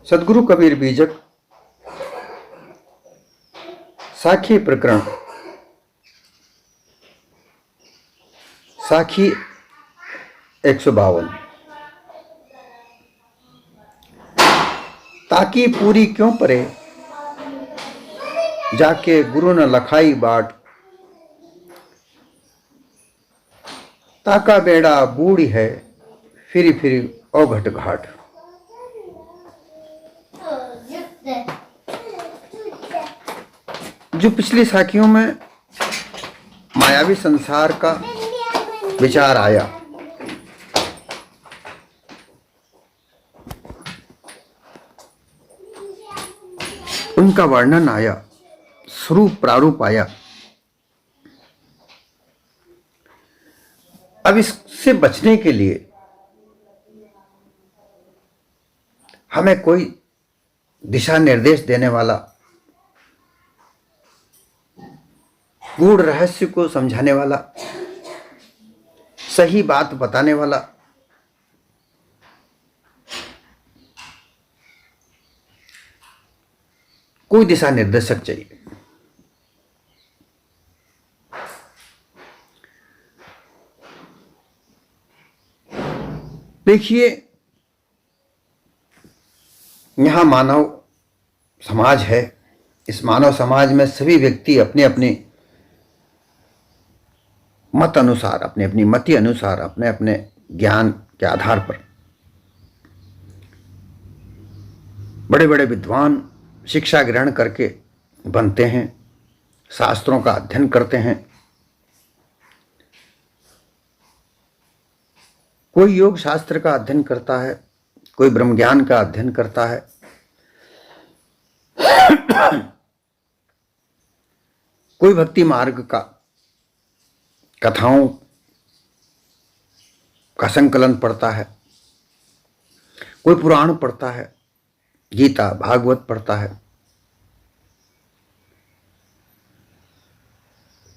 सदगुरु कबीर बीजक साखी प्रकरण साखी 152। ताकि पूरी क्यों परे जाके गुरु न लखाई बाट, ताका बेड़ा बूढ़ी है फिरी फिरी औघट घाट। जो पिछली साखियों में मायावी संसार का विचार आया, उनका वर्णन आया, स्वरूप प्रारूप आया। अब इससे बचने के लिए हमें कोई दिशा निर्देश देने वाला, गूढ़ रहस्य को समझाने वाला, सही बात बताने वाला कोई दिशा निर्देशक चाहिए। देखिए, यहां मानव समाज है। इस मानव समाज में सभी व्यक्ति अपने अपने मत अनुसार, अपने अपनी मति अनुसार, अपने अपने ज्ञान के आधार पर बड़े बड़े विद्वान शिक्षा ग्रहण करके बनते हैं, शास्त्रों का अध्ययन करते हैं। कोई योग शास्त्र का अध्ययन करता है, कोई ब्रह्म ज्ञान का अध्ययन करता है, कोई भक्ति मार्ग का कथाओं का संकलन पढ़ता है, कोई पुराण पढ़ता है, गीता भागवत पढ़ता है।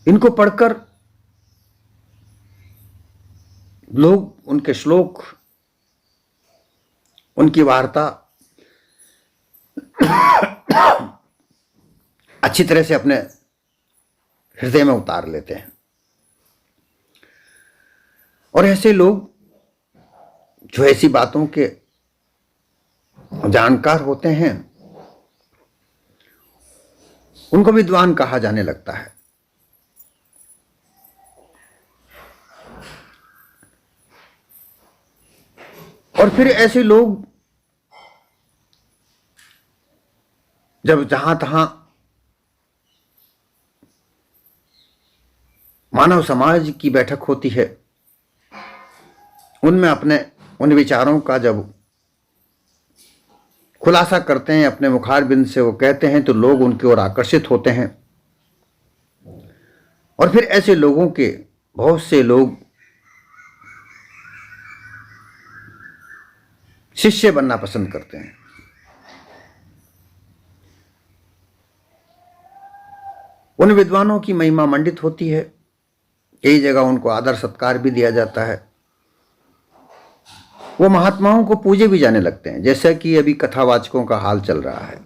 इनको पढ़कर लोग उनके श्लोक, उनकी वार्ता अच्छी तरह से अपने हृदय में उतार लेते हैं। और ऐसे लोग जो ऐसी बातों के जानकार होते हैं, उनको विद्वान कहा जाने लगता है। और फिर ऐसे लोग जब जहां तहां मानव समाज की बैठक होती है, उनमें अपने उन विचारों का जब खुलासा करते हैं, अपने मुखारबिंद से वो कहते हैं, तो लोग उनकी ओर आकर्षित होते हैं। और फिर ऐसे लोगों के बहुत से लोग शिष्य बनना पसंद करते हैं। उन विद्वानों की महिमा मंडित होती है, कई जगह उनको आदर सत्कार भी दिया जाता है। वो महात्माओं को पूजे भी जाने लगते हैं, जैसा कि अभी कथावाचकों का हाल चल रहा है।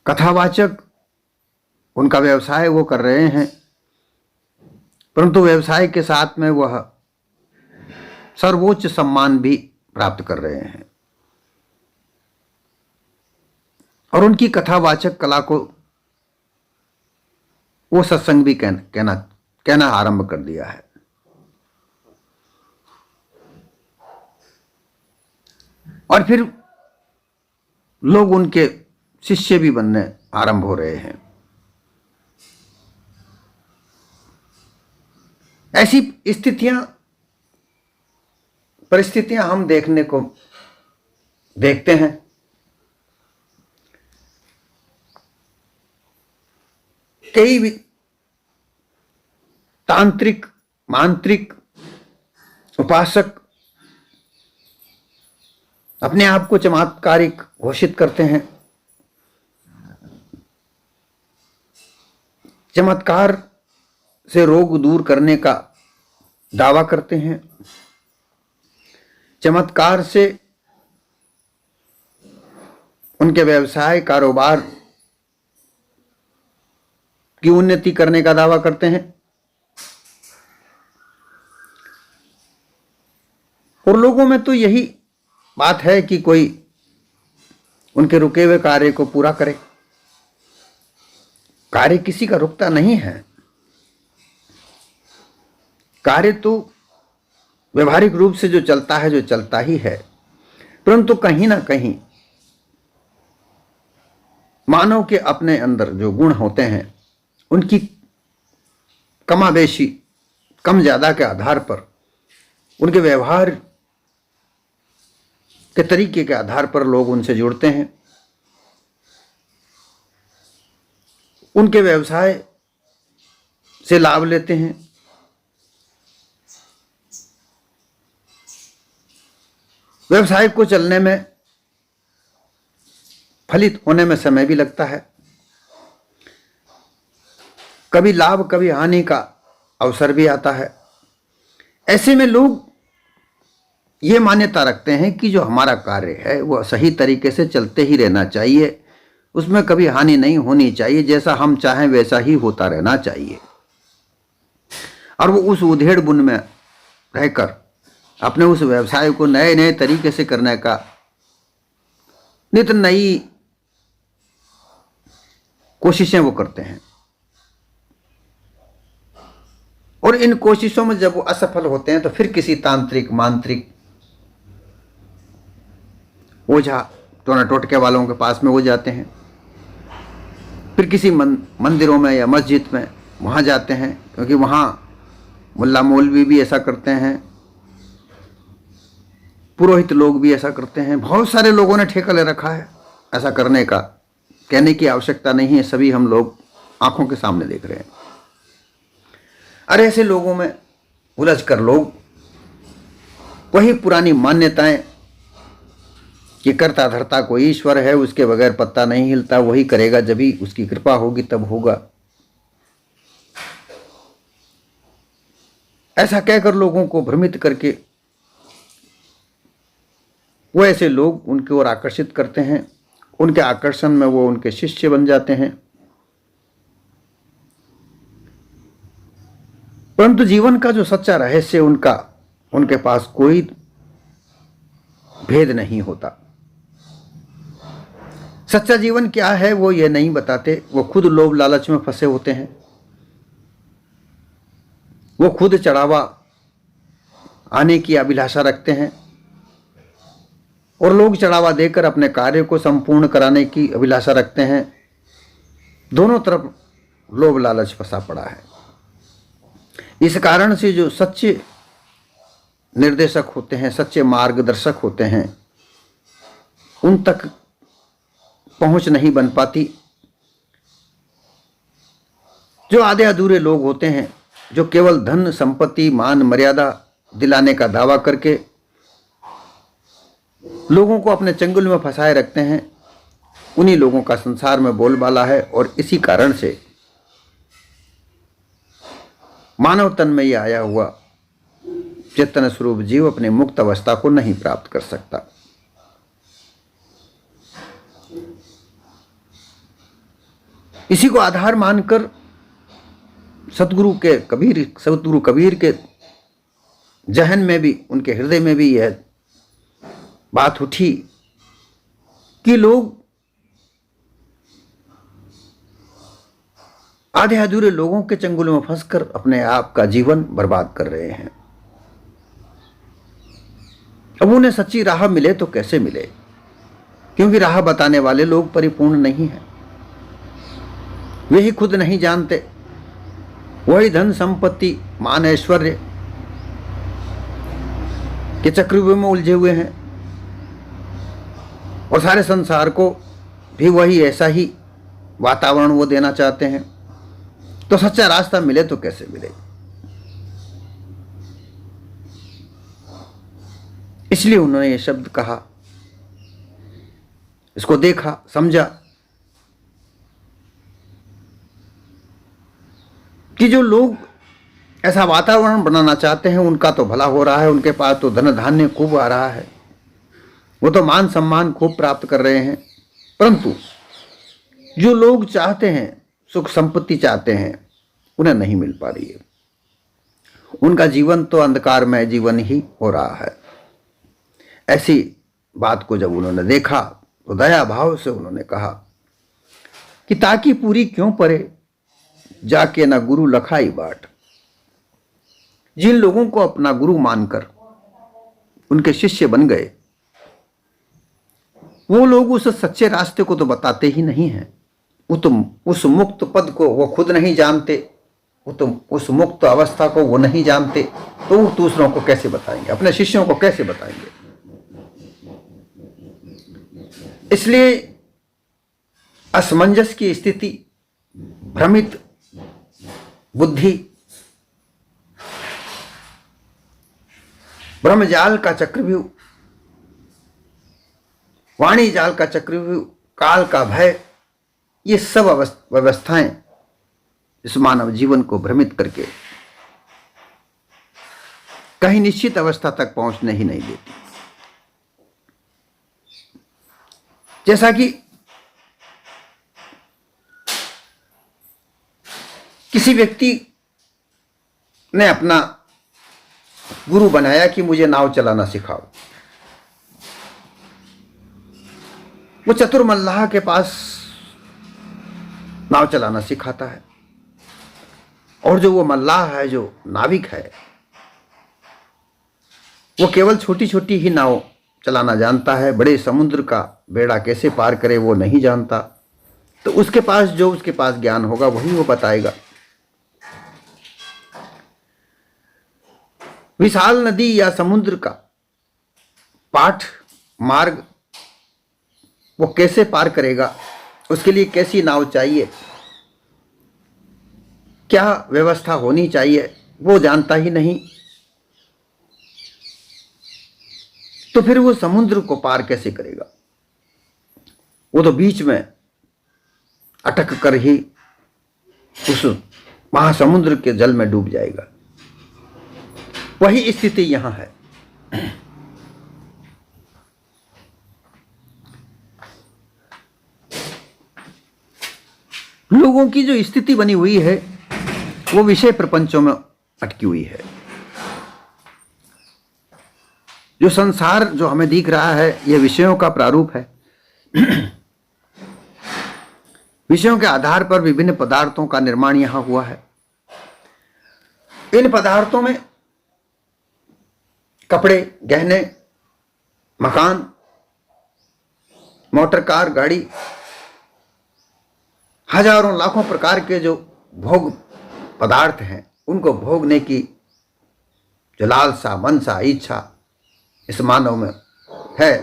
कथावाचक उनका व्यवसाय वो कर रहे हैं, परंतु व्यवसाय के साथ में वह सर्वोच्च सम्मान भी प्राप्त कर रहे हैं। और उनकी कथावाचक कला को वो सत्संग भी कहना आरंभ कर दिया है। और फिर लोग उनके शिष्य भी बनने आरंभ हो रहे हैं। ऐसी परिस्थितियां हम देखते हैं। कई तांत्रिक, मांत्रिक, उपासक अपने आप को चमत्कारिक घोषित करते हैं, चमत्कार से रोग दूर करने का दावा करते हैं। चमत्कार से उनके व्यवसाय कारोबार की उन्नति करने का दावा करते हैं और लोगों में तो यही बात है कि कोई उनके रुके हुए कार्य को पूरा करे। कार्य किसी का रुकता नहीं है, कार्य तो व्यवहारिक रूप से जो चलता है, जो चलता ही है, परंतु कहीं ना कहीं मानव के अपने अंदर जो गुण होते हैं उनकी कमाबेशी कम ज्यादा के आधार पर, उनके व्यवहार के तरीके के आधार पर लोग उनसे जुड़ते हैं, उनके व्यवसाय से लाभ लेते हैं। व्यवसाय को चलने में, फलित होने में समय भी लगता है, कभी लाभ कभी हानि का अवसर भी आता है। ऐसे में लोग ये मान्यता रखते हैं कि जो हमारा कार्य है वह सही तरीके से चलते ही रहना चाहिए, उसमें कभी हानि नहीं होनी चाहिए, जैसा हम चाहें वैसा ही होता रहना चाहिए। और वो उस उधेड़ बुन में रहकर अपने उस व्यवसाय को नए नए तरीके से करने का नित नई कोशिशें वो करते हैं। और इन कोशिशों में जब वो असफल होते हैं तो फिर किसी तांत्रिक मांत्रिक ओझा टोना टोटके वालों के पास में वो जाते हैं, फिर किसी मंदिरों में या मस्जिद में वहाँ जाते हैं, क्योंकि वहाँ मुल्ला मौलवी भी ऐसा करते हैं, पुरोहित लोग भी ऐसा करते हैं। बहुत सारे लोगों ने ठेका ले रखा है ऐसा करने का। कहने की आवश्यकता नहीं है, सभी हम लोग आंखों के सामने देख रहे हैं। अरे ऐसे लोगों में उलझ कर लोग वही पुरानी मान्यताएं कि करता धरता कोई ईश्वर है, उसके बगैर पत्ता नहीं हिलता, वही करेगा, जब ही उसकी कृपा होगी तब होगा, ऐसा कहकर लोगों को भ्रमित करके वो ऐसे लोग उनकी ओर आकर्षित करते हैं। उनके आकर्षण में वो उनके शिष्य बन जाते हैं। परंतु जीवन का जो सच्चा रहस्य उनके पास कोई भेद नहीं होता। सच्चा जीवन क्या है वो ये नहीं बताते। वो खुद लोभ लालच में फंसे होते हैं, वो खुद चढ़ावा आने की अभिलाषा रखते हैं और लोग चढ़ावा देकर अपने कार्य को संपूर्ण कराने की अभिलाषा रखते हैं। दोनों तरफ लोभ लालच फंसा पड़ा है। इस कारण से जो सच्चे निर्देशक होते हैं, सच्चे मार्गदर्शक होते हैं, उन तक पहुंच नहीं बन पाती। जो आधे अधूरे लोग होते हैं, जो केवल धन संपत्ति मान मर्यादा दिलाने का दावा करके लोगों को अपने चंगुल में फंसाए रखते हैं, उन्हीं लोगों का संसार में बोलबाला है। और इसी कारण से मानव तन में यह आया हुआ चेतन स्वरूप जीव अपने मुक्त अवस्था को नहीं प्राप्त कर सकता। इसी को आधार मानकर सतगुरु कबीर के जहन में भी, उनके हृदय में भी यह बात उठी कि लोग आधे अधूरे लोगों के चंगुल में फंसकर अपने आप का जीवन बर्बाद कर रहे हैं। अब उन्हें सच्ची राह मिले तो कैसे मिले, क्योंकि राह बताने वाले लोग परिपूर्ण नहीं हैं। वे ही खुद नहीं जानते, वही धन संपत्ति मान ऐश्वर्य के चक्रव्यूह में उलझे हुए हैं और सारे संसार को भी वही ऐसा ही वातावरण वो देना चाहते हैं। तो सच्चा रास्ता मिले तो कैसे मिले। इसलिए उन्होंने ये शब्द कहा, इसको देखा समझा कि जो लोग ऐसा वातावरण बनाना चाहते हैं। उनका तो भला हो रहा है, उनके पास तो धन धान्य खूब आ रहा है, वो तो मान सम्मान खूब प्राप्त कर रहे हैं। परंतु जो लोग चाहते हैं, सुख संपत्ति चाहते हैं, उन्हें नहीं मिल पा रही है। उनका जीवन तो अंधकारमय जीवन ही हो रहा है। ऐसी बात को जब उन्होंने देखा तो दया भाव से उन्होंने कहा कि ताकि पूरी क्यों परे, जाके ना गुरु लखाई बाट। जिन लोगों को अपना गुरु मानकर उनके शिष्य बन गए, वो लोग उस सच्चे रास्ते को तो बताते ही नहीं हैं। वो तो उस मुक्त पद को वो खुद नहीं जानते, वो तो उस मुक्त अवस्था को वो नहीं जानते, तो वो दूसरों को कैसे बताएंगे, अपने शिष्यों को कैसे बताएंगे। इसलिए असमंजस की स्थिति, भ्रमित बुद्धि, ब्रह्मजाल का चक्रव्यूह, वाणी जाल का चक्रव्यूह, काल का भय, ये सब व्यवस्थाएं इस मानव जीवन को भ्रमित करके कहीं निश्चित अवस्था तक पहुंचने ही नहीं देती। जैसा कि किसी व्यक्ति ने अपना गुरु बनाया कि मुझे नाव चलाना सिखाओ। वो चतुर मल्लाह के पास नाव चलाना सिखाता है, और जो वो मल्लाह है, जो नाविक है, वो केवल छोटी छोटी ही नाव चलाना जानता है। बड़े समुद्र का बेड़ा कैसे पार करे वो नहीं जानता। तो उसके पास जो उसके पास ज्ञान होगा वही वो बताएगा। विशाल नदी या समुद्र का पाठ मार्ग वो कैसे पार करेगा, उसके लिए कैसी नाव चाहिए, क्या व्यवस्था होनी चाहिए, वो जानता ही नहीं। तो फिर वो समुद्र को पार कैसे करेगा? वो तो बीच में अटक कर ही उस महासमुद्र के जल में डूब जाएगा। वही स्थिति यहां है। लोगों की जो स्थिति बनी हुई है वो विषय प्रपंचों में अटकी हुई है। जो संसार जो हमें दिख रहा है ये विषयों का प्रारूप है। विषयों के आधार पर विभिन्न पदार्थों का निर्माण यहां हुआ है। इन पदार्थों में कपड़े, गहने, मकान, मोटर कार, गाड़ी, हजारों लाखों प्रकार के जो भोग पदार्थ हैं, उनको भोगने की जो लालसा, मनसा, इच्छा इस मानव में है,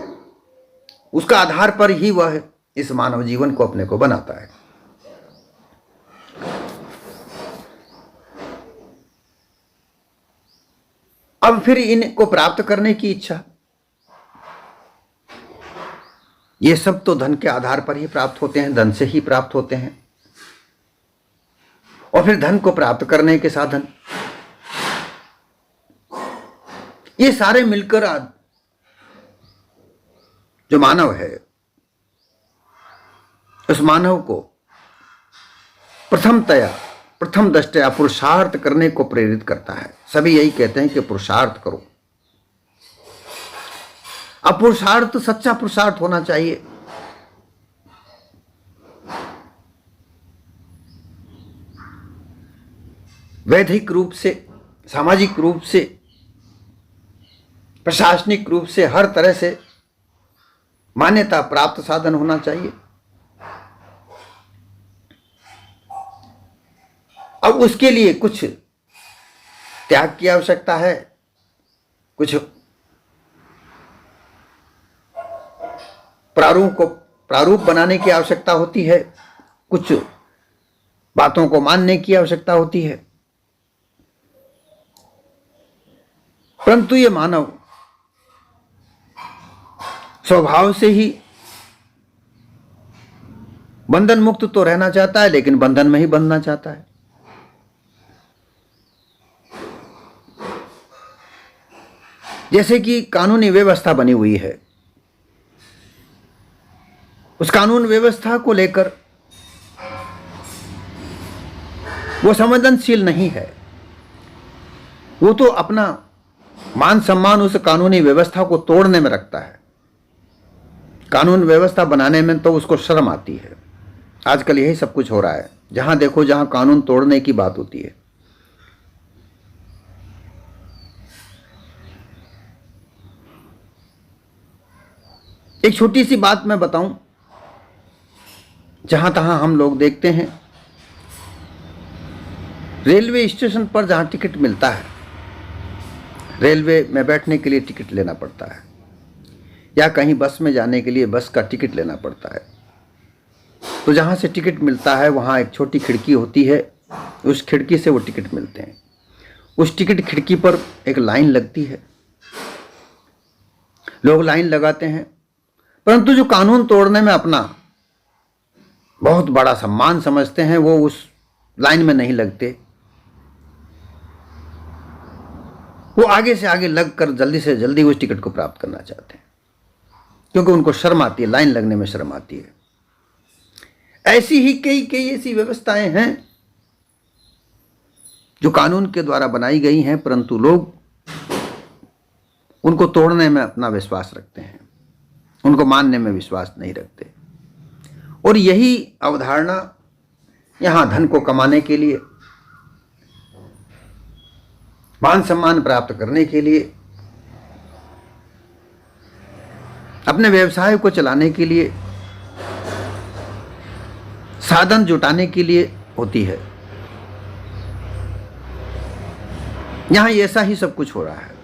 उसका आधार पर ही वह इस मानव जीवन को अपने को बनाता है। अब फिर इनको प्राप्त करने की इच्छा, ये सब तो धन के आधार पर ही प्राप्त होते हैं, धन से ही प्राप्त होते हैं। और फिर धन को प्राप्त करने के साधन, ये सारे मिलकर जो मानव है, उस मानव को प्रथम दृष्टया पुरुषार्थ करने को प्रेरित करता है। सभी यही कहते हैं कि पुरुषार्थ करो। अब पुरुषार्थ सच्चा पुरुषार्थ होना चाहिए। वैधिक रूप से, सामाजिक रूप से, प्रशासनिक रूप से, हर तरह से मान्यता प्राप्त साधन होना चाहिए। अब उसके लिए कुछ त्याग की आवश्यकता है, कुछ प्रारूप बनाने की आवश्यकता होती है, कुछ बातों को मानने की आवश्यकता होती है। परंतु ये मानव स्वभाव से ही बंधन मुक्त तो रहना चाहता है, लेकिन बंधन में ही बंधना चाहता है। जैसे कि कानूनी व्यवस्था बनी हुई है, उस कानून व्यवस्था को लेकर वो संवेदनशील नहीं है। वो तो अपना मान सम्मान उस कानूनी व्यवस्था को तोड़ने में रखता है। कानून व्यवस्था बनाने में तो उसको शर्म आती है। आजकल यही सब कुछ हो रहा है, जहां देखो जहां कानून तोड़ने की बात होती है। एक छोटी सी बात मैं बताऊं, जहां तहां हम लोग देखते हैं, रेलवे स्टेशन पर जहां टिकट मिलता है, रेलवे में बैठने के लिए टिकट लेना पड़ता है, या कहीं बस में जाने के लिए बस का टिकट लेना पड़ता है, तो जहाँ से टिकट मिलता है वहाँ एक छोटी खिड़की होती है, उस खिड़की से वो टिकट मिलते हैं। उस टिकट खिड़की पर एक लाइन लगती है, लोग लाइन लगाते हैं, परंतु जो कानून तोड़ने में अपना बहुत बड़ा सम्मान समझते हैं वो उस लाइन में नहीं लगते। वो आगे से आगे लगकर जल्दी से जल्दी उस टिकट को प्राप्त करना चाहते हैं, क्योंकि उनको शर्म आती है, लाइन लगने में शर्म आती है। ऐसी ही कई ऐसी व्यवस्थाएं हैं जो कानून के द्वारा बनाई गई हैं, परंतु लोग उनको तोड़ने में अपना विश्वास रखते हैं, उनको मानने में विश्वास नहीं रखते। और यही अवधारणा यहां धन को कमाने के लिए, मान सम्मान प्राप्त करने के लिए, अपने व्यवसाय को चलाने के लिए, साधन जुटाने के लिए होती है। यहां ऐसा ही सब कुछ हो रहा है।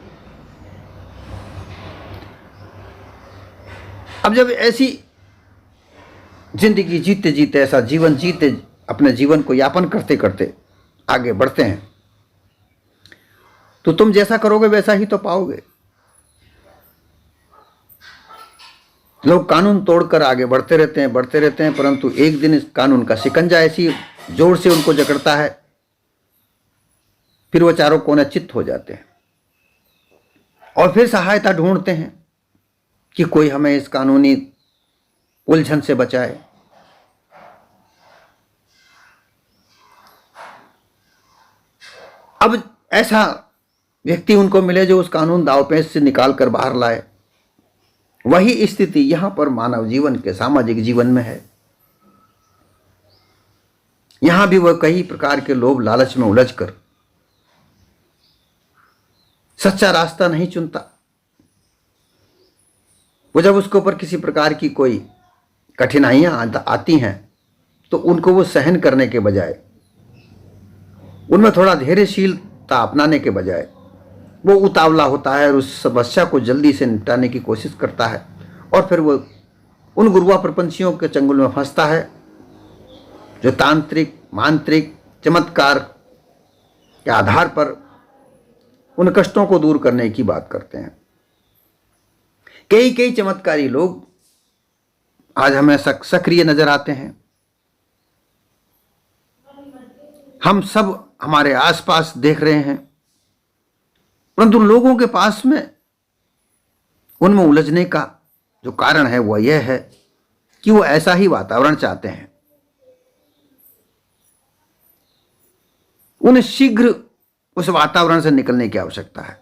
अब जब ऐसी जिंदगी जीते जीते, ऐसा जीवन जीते, अपने जीवन को यापन करते करते आगे बढ़ते हैं, तो तुम जैसा करोगे वैसा ही तो पाओगे। लोग कानून तोड़कर आगे बढ़ते रहते हैं, परंतु एक दिन इस कानून का शिकंजा ऐसी जोर से उनको जकड़ता है, फिर वो चारों कोने चित्त हो जाते हैं और फिर सहायता ढूंढते हैं कि कोई हमें इस कानूनी उलझन से बचाए। अब ऐसा व्यक्ति उनको मिले जो उस कानून दांवपेच से निकाल कर बाहर लाए। वही स्थिति यहां पर मानव जीवन के सामाजिक जीवन में है। यहां भी वह कई प्रकार के लोभ लालच में उलझकर सच्चा रास्ता नहीं चुनता। वो जब उसके ऊपर किसी प्रकार की कोई कठिनाइयां आती हैं तो उनको वो सहन करने के बजाय, उनमें थोड़ा धैर्यशीलता अपनाने के बजाय वो उतावला होता है और उस समस्या को जल्दी से निपटाने की कोशिश करता है, और फिर वो उन गुरुआ प्रपंचियों के चंगुल में फंसता है जो तांत्रिक, मांत्रिक, चमत्कार के आधार पर उन कष्टों को दूर करने की बात करते हैं। कई चमत्कारी लोग आज हमें सक्रिय नजर आते हैं। हम सब हमारे आसपास देख रहे हैं, परंतु लोगों के पास में उनमें उलझने का जो कारण है वह यह है कि वो ऐसा ही वातावरण चाहते हैं। उन्हें शीघ्र उस वातावरण से निकलने की आवश्यकता है।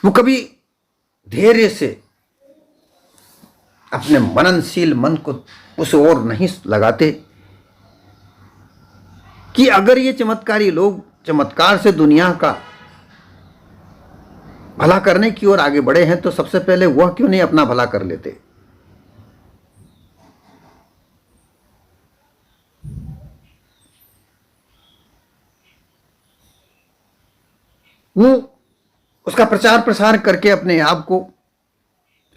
वो कभी धैर्य से अपने मननशील मन को उस ओर नहीं लगाते कि अगर ये चमत्कारी लोग चमत्कार से दुनिया का भला करने की ओर आगे बढ़े हैं तो सबसे पहले वह क्यों नहीं अपना भला कर लेते। वो उसका प्रचार प्रसार करके अपने आप को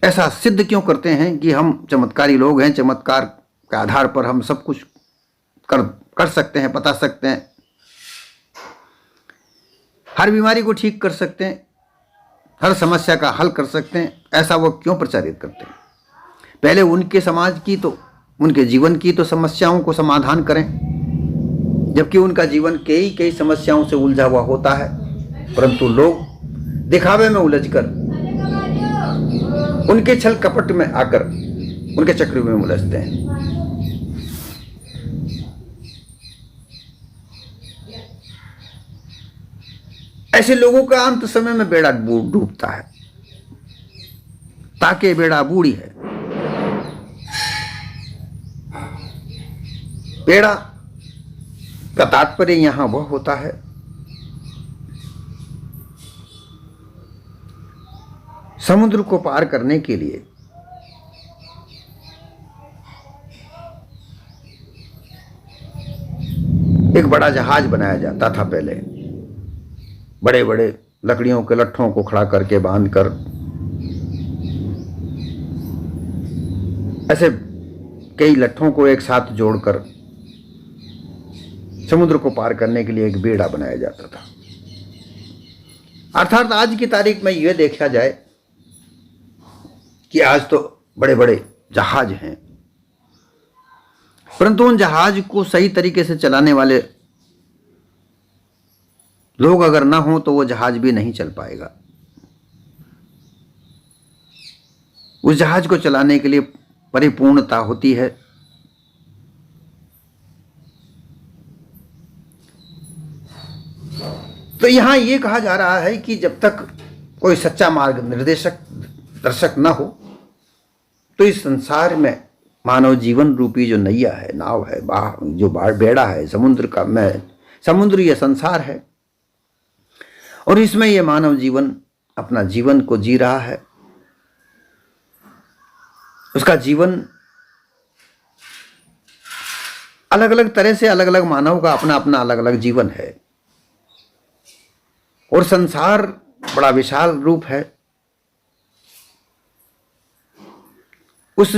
ऐसा सिद्ध क्यों करते हैं कि हम चमत्कारी लोग हैं, चमत्कार के आधार पर हम सब कुछ कर सकते हैं, बता सकते हैं, हर बीमारी को ठीक कर सकते हैं, हर समस्या का हल कर सकते हैं। ऐसा वो क्यों प्रचारित करते हैं? पहले उनके समाज की तो, उनके जीवन की तो समस्याओं को समाधान करें, जबकि उनका जीवन कई समस्याओं से उलझा हुआ होता है। परंतु लोग दिखावे में उलझकर, उनके छल कपट में आकर उनके चक्र में उलझते हैं। ऐसे लोगों का अंत समय में बेड़ा डूबता है। ताके बेड़ा बूढ़ी है। बेड़ा का तात्पर्य यहां वह होता है समुद्र को पार करने के लिए एक बड़ा जहाज बनाया जाता था। पहले बड़े बड़े लकड़ियों के लट्ठों को खड़ा करके बांधकर ऐसे कई लट्ठों को एक साथ जोड़कर समुद्र को पार करने के लिए एक बेड़ा बनाया जाता था। अर्थात आज की तारीख में यह देखा जाए कि आज तो बड़े बड़े जहाज हैं, परंतु उन जहाज को सही तरीके से चलाने वाले लोग अगर ना हो तो वो जहाज भी नहीं चल पाएगा। उस जहाज को चलाने के लिए परिपूर्णता होती है। तो यहां यह कहा जा रहा है कि जब तक कोई सच्चा मार्ग निर्देशक दर्शक न हो तो इस संसार में मानव जीवन रूपी जो नैया है, नाव है, जो बेड़ा है, समुद्र का में समुद्र यह संसार है और इसमें यह मानव जीवन अपना जीवन को जी रहा है। उसका जीवन अलग अलग तरह से, अलग अलग मानव का अपना अपना अलग अलग जीवन है और संसार बड़ा विशाल रूप है। उस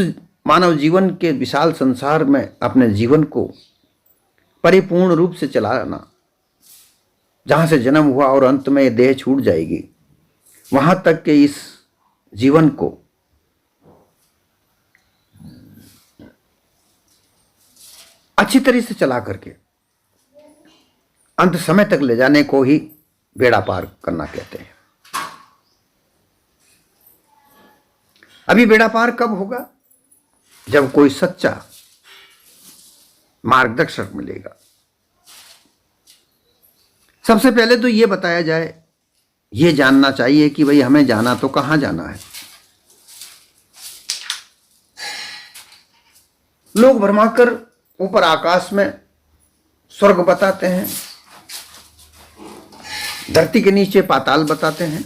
मानव जीवन के विशाल संसार में अपने जीवन को परिपूर्ण रूप से चलाना, जहां से जन्म हुआ और अंत में यह देह छूट जाएगी, वहां तक के इस जीवन को अच्छी तरह से चला करके अंत समय तक ले जाने को ही बेड़ा पार करना कहते हैं। अभी बेड़ा पार कब होगा? जब कोई सच्चा मार्गदर्शक मिलेगा। सबसे पहले तो यह बताया जाए, यह जानना चाहिए कि भाई हमें जाना तो कहां जाना है। लोग भरमाकर ऊपर आकाश में स्वर्ग बताते हैं, धरती के नीचे पाताल बताते हैं,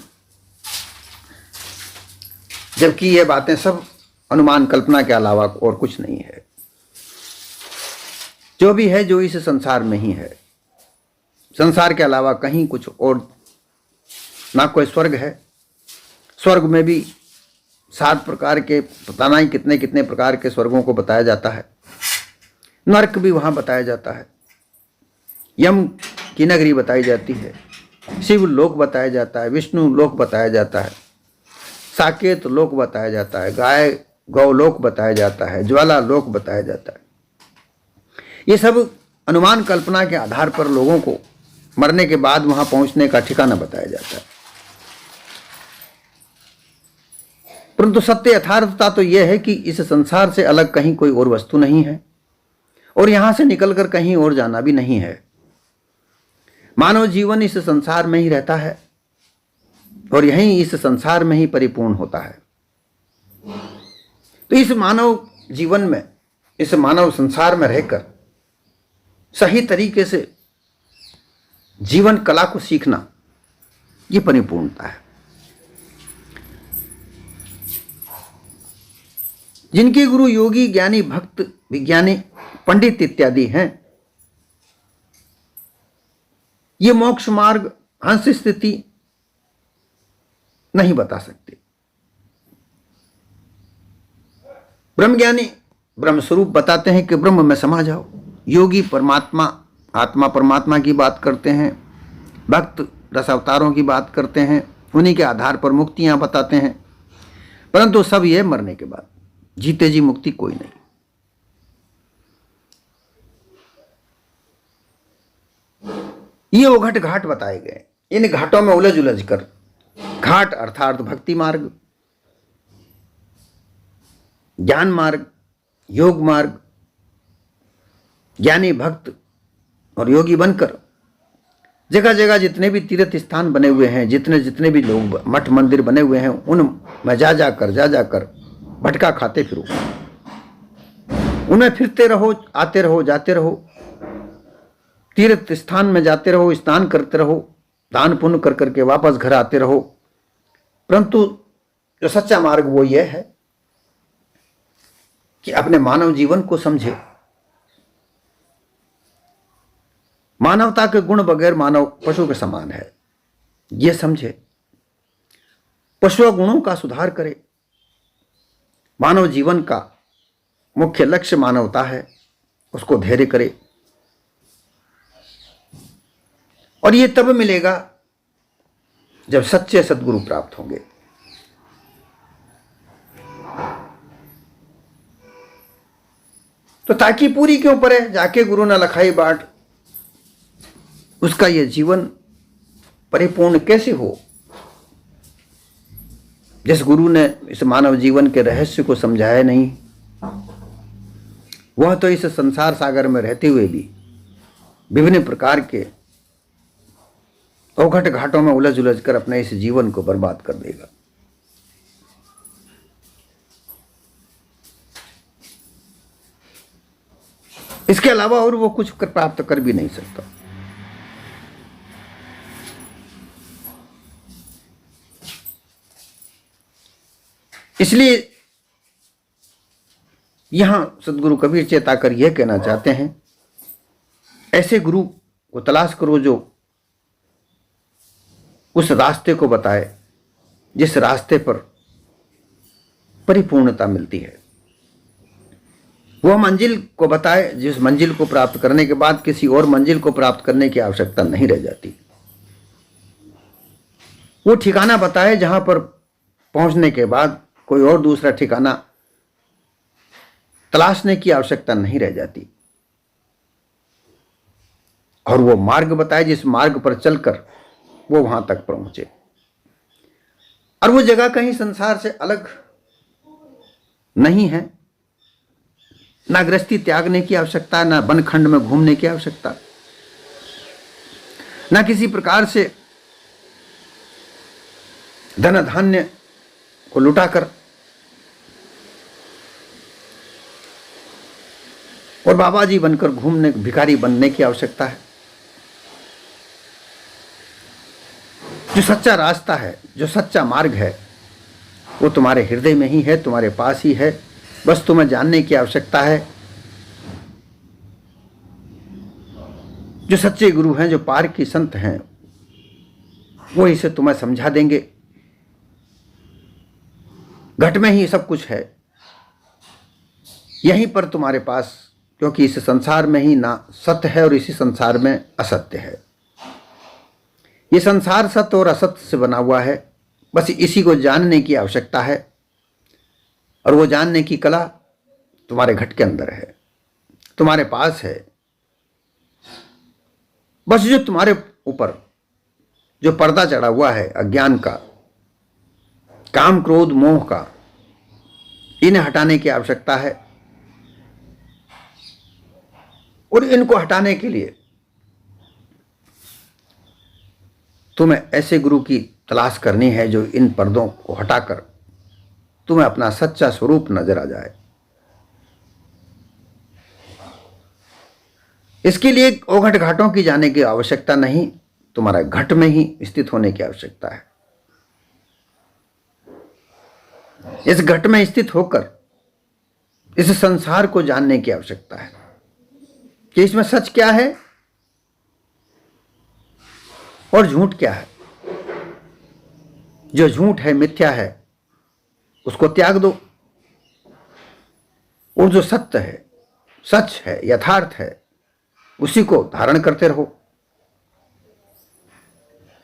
जबकि ये बातें सब अनुमान कल्पना के अलावा और कुछ नहीं है। जो भी है जो इस संसार में ही है, संसार के अलावा कहीं कुछ और ना कोई स्वर्ग है। स्वर्ग में भी 7 प्रकार के, पता नहीं कितने कितने प्रकार के स्वर्गों को बताया जाता है। नरक भी वहां बताया जाता है, यम की नगरी बताई जाती है, शिव लोक बताया जाता है, विष्णु लोक बताया जाता है, साकेत लोक बताया जाता है, गाय गौलोक बताया जाता है, ज्वाला लोक बताया जाता है। ये सब अनुमान कल्पना के आधार पर लोगों को मरने के बाद वहां पहुंचने का ठिकाना बताया जाता है। परंतु सत्य यथार्थता तो यह है कि इस संसार से अलग कहीं कोई और वस्तु नहीं है और यहां से निकलकर कहीं और जाना भी नहीं है। मानव जीवन इस संसार में ही रहता है और यहीं इस संसार में ही परिपूर्ण होता है। तो इस मानव जीवन में, इस मानव संसार में रहकर सही तरीके से जीवन कला को सीखना, ये परिपूर्णता है। जिनके गुरु योगी, ज्ञानी, भक्त, विज्ञानी, पंडित इत्यादि हैं, ये मोक्ष मार्ग, हंस स्थिति नहीं बता सकते। ब्रह्मज्ञानी ब्रह्म स्वरूप बताते हैं कि ब्रह्म में समा जाओ। योगी परमात्मा, आत्मा परमात्मा की बात करते हैं। भक्त दस अवतारों की बात करते हैं, उन्हीं के आधार पर मुक्तियां बताते हैं। परंतु सब यह मरने के बाद, जीते जी मुक्ति कोई नहीं। ये ओघट घाट बताए गए। इन घाटों में उलझ उलझ कर, घाट अर्थात भक्ति मार्ग, ज्ञान मार्ग, योग मार्ग, ज्ञानी भक्त और योगी बनकर जगह जगह जितने भी तीर्थ स्थान बने हुए हैं, जितने जितने भी लोग मठ मंदिर बने हुए हैं, उन में जा जाकर भटका खाते फिरो, उनमें फिरते रहो, आते रहो, जाते रहो, तीर्थ स्थान में जाते रहो, स्नान करते रहो, दान पुण्य कर करके वापस घर आते रहो। परंतु जो सच्चा मार्ग वो ये है कि अपने मानव जीवन को समझे, मानवता के गुण बगैर मानव पशु के समान है, ये समझे, पशु गुणों का सुधार करे। मानव जीवन का मुख्य लक्ष्य मानवता है, उसको धैर्य करे। और ये तब मिलेगा जब सच्चे सद्गुरु प्राप्त होंगे। तो ताकि पूरी क्यों पड़े, जाके गुरु न लखाई बाट, उसका यह जीवन परिपूर्ण कैसे हो। जिस गुरु ने इस मानव जीवन के रहस्य को समझाया नहीं, वह तो इस संसार सागर में रहते हुए भी विभिन्न प्रकार के अवघट घाटों में उलझ उलझ कर अपने इस जीवन को बर्बाद कर देगा। इसके अलावा और वो कुछ प्राप्त कर भी नहीं सकता। इसलिए यहां सदगुरु कबीर चेताकर यह कहना चाहते हैं, ऐसे गुरु को तलाश करो जो उस रास्ते को बताए जिस रास्ते पर परिपूर्णता मिलती है, वह मंजिल को बताए जिस मंजिल को प्राप्त करने के बाद किसी और मंजिल को प्राप्त करने की आवश्यकता नहीं रह जाती। वो ठिकाना बताए जहां पर पहुंचने के बाद कोई और दूसरा ठिकाना तलाशने की आवश्यकता नहीं रह जाती। और वो मार्ग बताए जिस मार्ग पर चलकर वो वहां तक पहुंचे। और वो जगह कहीं संसार से अलग नहीं है, ना गृहस्थी त्यागने की आवश्यकता, ना बनखंड में घूमने की आवश्यकता, ना किसी प्रकार से धन धान्य को लुटाकर और बाबा जी बनकर घूमने, भिखारी बनने की आवश्यकता है। जो सच्चा रास्ता है, जो सच्चा मार्ग है, वो तुम्हारे हृदय में ही है, तुम्हारे पास ही है, बस तुम्हें जानने की आवश्यकता है। जो सच्चे गुरु हैं, जो पार की संत हैं, वो इसे तुम्हें समझा देंगे। घट में ही सब कुछ है, यहीं पर तुम्हारे पास, क्योंकि इस संसार में ही ना सत्य है और इसी संसार में असत्य है। ये संसार सत्य और असत्य से बना हुआ है, बस इसी को जानने की आवश्यकता है। और वो जानने की कला तुम्हारे घट के अंदर है, तुम्हारे पास है। बस जो तुम्हारे ऊपर जो पर्दा चढ़ा हुआ है अज्ञान का, काम क्रोध मोह का, इन्हें हटाने की आवश्यकता है। और इनको हटाने के लिए तुम्हें ऐसे गुरु की तलाश करनी है जो इन पर्दों को हटाकर तुम्हें अपना सच्चा स्वरूप नजर आ जाए। इसके लिए ओघट घाटों की जाने की आवश्यकता नहीं, तुम्हारा घट में ही स्थित होने की आवश्यकता है। इस घट में स्थित होकर इस संसार को जानने की आवश्यकता है कि इसमें सच क्या है और झूठ क्या है। जो झूठ है, मिथ्या है, उसको त्याग दो, और जो सत्य है, सच है, यथार्थ है, उसी को धारण करते रहो।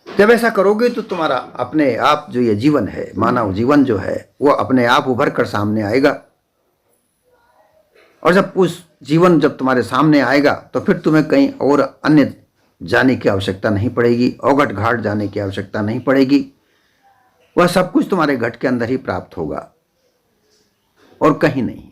जब ऐसा करोगे तो तुम्हारा अपने आप जो ये जीवन है, मानव जीवन जो है, वो अपने आप उभर कर सामने आएगा। और जब उस जीवन जब तुम्हारे सामने आएगा तो फिर तुम्हें कहीं और अन्य जाने की आवश्यकता नहीं पड़ेगी, औगट घाट जाने की आवश्यकता नहीं पड़ेगी। वह सब कुछ तुम्हारे घट के अंदर ही प्राप्त होगा और कहीं नहीं।